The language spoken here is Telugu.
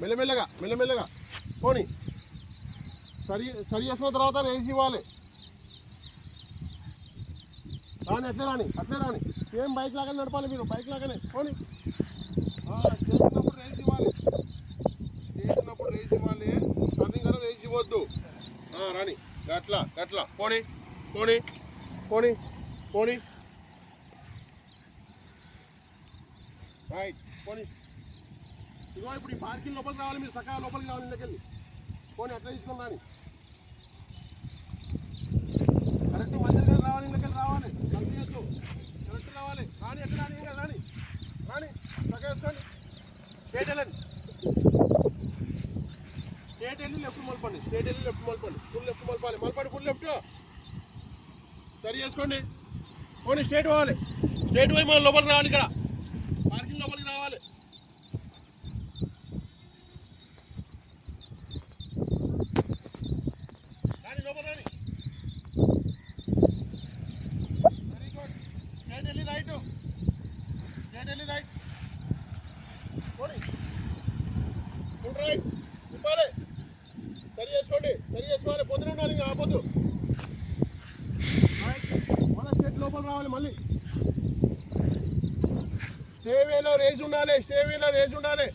మెల్లమెల్లగా మెల్లమెల్లగా పోనీ. సరి చేసిన తర్వాత రేసి ఇవ్వాలి. రాని అట్లే రాని సేమ్ బైక్ లాగానే నడపాలి మీరు, బైక్ లాగానే పోనీ. చేసినప్పుడు రేసి ఇవ్వాలి, టర్నింగ్ కదా రేసి ఇవ్వద్దు. రాని గట్లా పోనీ పోనీ పోనీ పోనీ రైట్ పోనీ. ఇదిగో ఇప్పుడు ఈ పార్కింగ్ లోపలికి రావాలి, మీరు సకాల లోపలికి రావాలి ఇందుకెళ్ళి. పోనీ అట్లా తీసుకొని రాని, కరెక్ట్ మధ్యలో రావాలి, ఇందుకెళ్ళి రావాలి, కలియొద్దు, కరెక్ట్ రావాలి. రాని ఎక్కడ రాని ఇంకా రాని సగ వేసుకోండి. స్టేట్ వెళ్ళండి లెఫ్ట్ మలపండి, ఫుల్ లెఫ్ట్ మలపాలి, ఫుల్ లెఫ్ట్. సరి చేసుకోండి. పోనీ స్టేట్ పోవాలి, స్టేట్ పోయి మనం లోపలికి రావాలి, ఇక్కడ పార్కింగ్ లోపలికి రావాలి. లోపల రాని. Very good. స్టేట్ వెళ్ళి రైట్ పోనీ, ఫుల్ రైట్ ఇవ్వాలి. సరి చేసుకోవాలి, పొద్దున ఉండాలి, ఇంకా ఆపొద్దు. మళ్ళీ స్టేట్ లోపల రావాలి, మళ్ళీ స్టేవేలో రేజ్ ఉండాలి.